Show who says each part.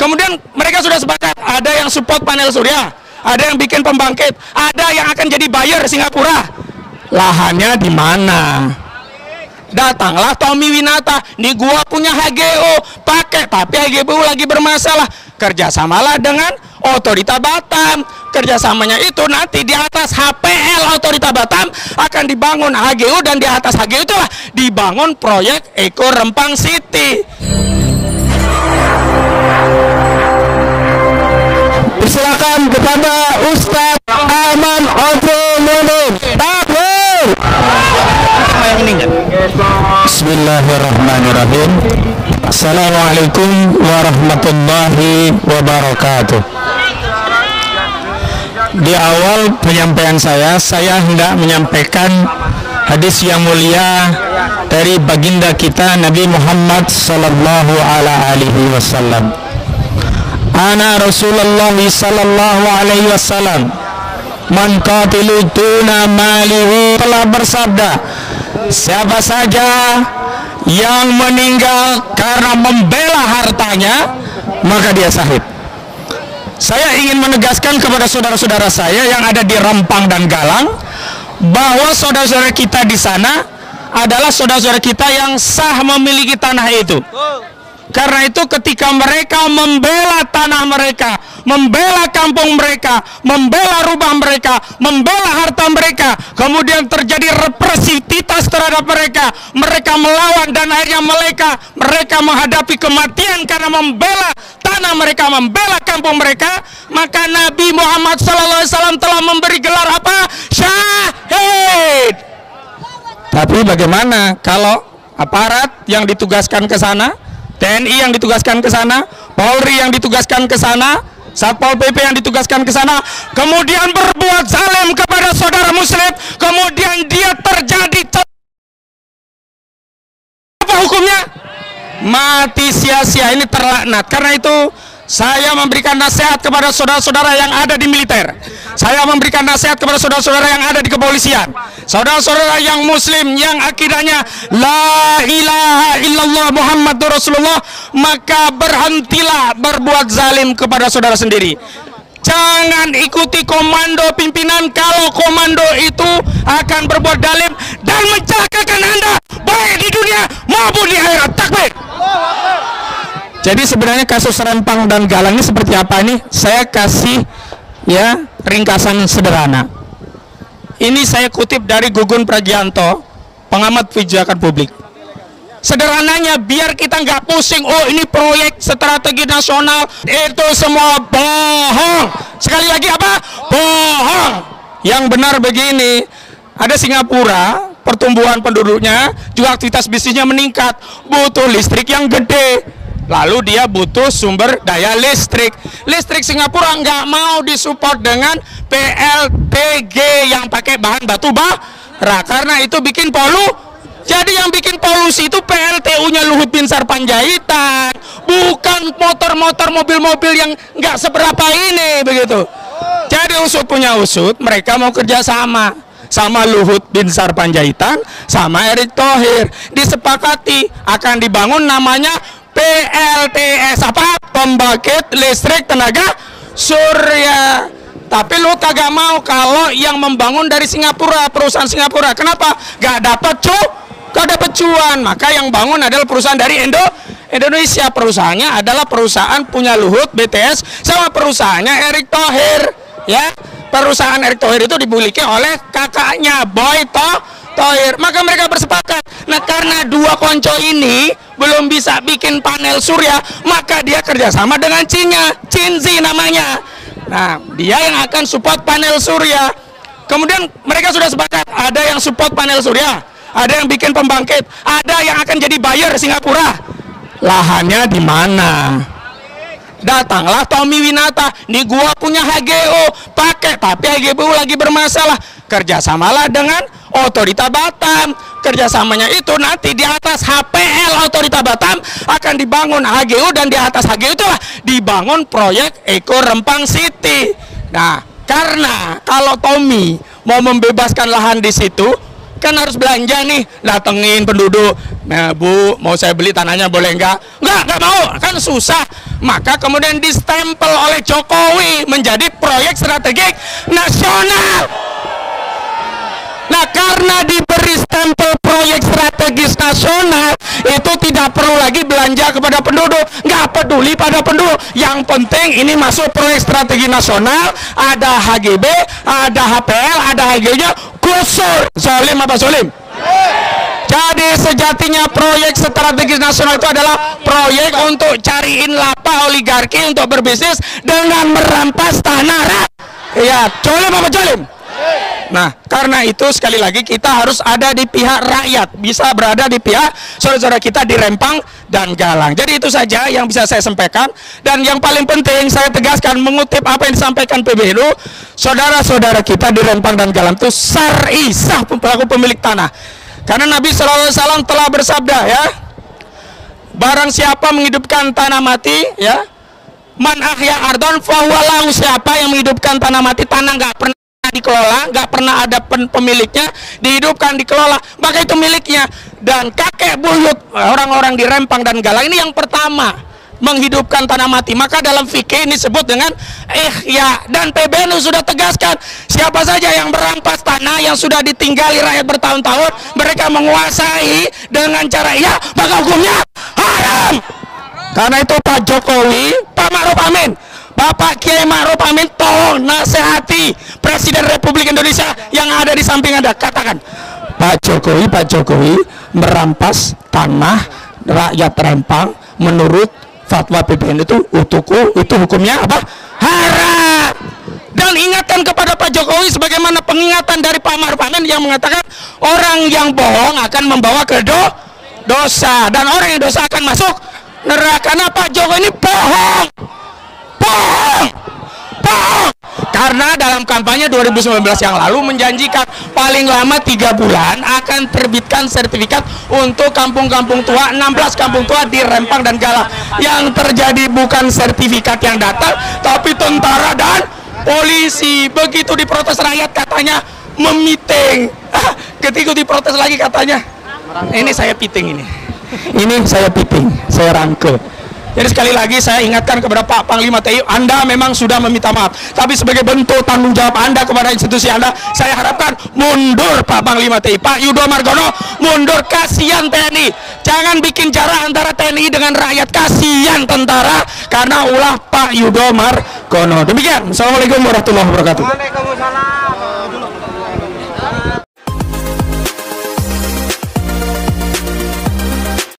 Speaker 1: Kemudian mereka sudah sepakat, ada yang support panel surya, ada yang bikin pembangkit, ada yang akan jadi buyer Singapura. Lahannya di mana? Datanglah Tommy Winata, nih gua punya HGO, pakai, tapi HGO lagi bermasalah. Kerjasamalah dengan Otorita Batam. Kerjasamanya itu nanti di atas HPL Otorita Batam akan dibangun HGO, dan di atas HGO itulah dibangun proyek Eko Rempang City. Silakan kepada Ustadz Ahmad Abdul. Takbir. Bismillahirrahmanirrahim. Assalamualaikum warahmatullahi wabarakatuh. Di awal penyampaian saya hendak menyampaikan hadis yang mulia dari baginda kita Nabi Muhammad sallallahu alaihi wasallam. Ana Rasulullah sallallahu alaihi wasallam man qatilu tuna malihi, telah bersabda, siapa saja yang meninggal karena membela hartanya maka dia syahid. Saya ingin menegaskan kepada saudara-saudara saya yang ada di Rempang dan Galang bahwa saudara-saudara kita di sana adalah saudara-saudara kita yang sah memiliki tanah itu. Karena itu ketika mereka membela tanah mereka, membela kampung mereka, membela rumah mereka, membela harta mereka, kemudian terjadi represivitas terhadap mereka, mereka melawan dan akhirnya mereka menghadapi kematian karena membela tanah mereka, membela kampung mereka, maka Nabi Muhammad SAW telah memberi gelar apa? Syahid. Tapi bagaimana kalau aparat yang ditugaskan ke sana, TNI yang ditugaskan ke sana, Polri yang ditugaskan ke sana, Satpol PP yang ditugaskan ke sana, kemudian berbuat zalim kepada saudara muslim, kemudian dia terjadi apa hukumnya? Mati sia-sia, ini terlaknat. Karena itu saya memberikan nasihat kepada saudara-saudara yang ada di militer. Saya memberikan nasihat kepada saudara-saudara yang ada di kepolisian. Saudara-saudara yang muslim, yang akidahnya La ilaha illallah Muhammadur Rasulullah, maka berhentilah berbuat zalim kepada saudara sendiri. Jangan ikuti komando pimpinan kalau komando itu akan berbuat zalim dan mencelakakan Anda baik di dunia maupun di akhirat. Takbir. Jadi sebenarnya kasus Rempang dan Galang ini seperti apa ini? Saya kasih ya ringkasan sederhana. Ini saya kutip dari Gugun Pragianto, pengamat kebijakan publik. Sederhananya biar kita nggak pusing, oh ini proyek strategi nasional, itu semua bohong. Sekali lagi apa? Bohong. Yang benar begini, ada Singapura, pertumbuhan penduduknya, juga aktivitas bisnisnya meningkat, butuh listrik yang gede. Lalu dia butuh sumber daya listrik. Listrik Singapura nggak mau disupport dengan PLTG yang pakai bahan batu bara, karena itu bikin Jadi yang bikin polusi itu PLTU-nya Luhut Binsar Panjaitan, bukan motor-motor, mobil-mobil yang nggak seberapa ini begitu. Jadi usut punya usut, mereka mau kerjasama sama Luhut Binsar Panjaitan, sama Erick Thohir, disepakati akan dibangun namanya PLTS, apa? Pembangkit listrik tenaga surya. Tapi lu kagak mau kalau yang membangun dari Singapura, perusahaan Singapura. Kenapa? Gak dapat cuan. Maka yang bangun adalah perusahaan dari Indonesia. Perusahaannya adalah perusahaan punya Luhut, BTS, sama perusahaannya Erick Thohir. Ya, perusahaan Erick Thohir itu dimiliki oleh kakaknya Boy Thohir. Maka mereka bersepakat. Nah, karena dua konco ini belum bisa bikin panel surya, maka dia kerjasama dengan Cina, Cinzi namanya. Nah, dia yang akan support panel surya. Kemudian mereka sudah sepakat, ada yang support panel surya, ada yang bikin pembangkit, ada yang akan jadi buyer Singapura. Lahannya di mana? Datanglah Tommy Winata, nih gua punya HGO, pakai, tapi HGO lagi bermasalah. Kerjasamalah dengan Otorita Batam. Kerjasamanya itu nanti di atas HPL Otorita Batam akan dibangun HGO, dan di atas HGO itulah dibangun proyek Eko Rempang City. Nah, karena kalau Tommy mau membebaskan lahan di situ, kan harus belanja nih, datengin penduduk, nah Bu mau saya beli tanahnya boleh nggak mau, kan susah. Maka kemudian distempel oleh Jokowi menjadi proyek strategik nasional. Nah, karena diberi stempel proyek strategis nasional, itu tidak perlu lagi belanja kepada penduduk, nggak peduli pada penduduk. Yang penting ini masuk proyek strategi nasional, ada HGB, ada HPL, ada HG-nya, gusur. Zolim apa zolim? Jadi sejatinya proyek strategis nasional itu adalah proyek untuk cariin lapa oligarki untuk berbisnis dengan merampas tanah rakyat. Iya, zolim apa zolim? Nah, karena itu sekali lagi kita harus ada di pihak rakyat, bisa berada di pihak saudara-saudara kita di Rempang dan Galang. Jadi itu saja yang bisa saya sampaikan. Dan yang paling penting saya tegaskan, mengutip apa yang disampaikan PBNU, saudara-saudara kita di Rempang dan Galang itu syar'i sah pelaku pemilik tanah. Karena Nabi SAW telah bersabda, ya, barang siapa menghidupkan tanah mati, ya, man ahya ardon fahuwalahu, siapa yang menghidupkan tanah mati, tanah nggak pernah dikelola, nggak pernah ada pemiliknya, dihidupkan, dikelola, maka itu miliknya. Dan kakek buyut orang-orang di Rempang dan Galang ini yang pertama menghidupkan tanah mati. Maka dalam fikih ini disebut dengan ihya. Dan PBNU sudah tegaskan, siapa saja yang merampas tanah yang sudah ditinggali rakyat bertahun-tahun, mereka menguasai dengan cara ihya, maka hukumnya haram. Karena itu Pak Jokowi, Pak Ma'ruf Amin, Bapak Kiai Ma'ruf Amin, tolong nasihati Presiden Republik Indonesia yang ada di samping Anda. Katakan, Pak Jokowi merampas tanah rakyat Rempang menurut fatwa PBN itu hukumnya apa? Haram. Dan ingatkan kepada Pak Jokowi sebagaimana pengingatan dari Pak Ma'ruf Amin yang mengatakan orang yang bohong akan membawa ke dosa, dan orang yang dosa akan masuk neraka. Nah, Pak Jokowi ini bohong. Karena dalam kampanye 2019 yang lalu menjanjikan paling lama 3 bulan akan terbitkan sertifikat untuk kampung-kampung tua, 16 kampung tua di Rempang dan Galang. Yang terjadi bukan sertifikat yang datang, tapi tentara dan polisi. Begitu diprotes rakyat katanya memiting. Ketika diprotes lagi katanya, ini saya piting ini saya piting, saya rangkul. Jadi sekali lagi saya ingatkan kepada Pak Panglima TNI, Anda memang sudah meminta maaf, tapi sebagai bentuk tanggung jawab Anda kepada institusi Anda, saya harapkan mundur Pak Panglima TNI, Pak Yudo Margono, mundur. Kasihan TNI, jangan bikin jarak antara TNI dengan rakyat, kasihan tentara, karena ulah Pak Yudo Margono. Demikian, Assalamualaikum warahmatullahi wabarakatuh.
Speaker 2: Waalaikumsalam.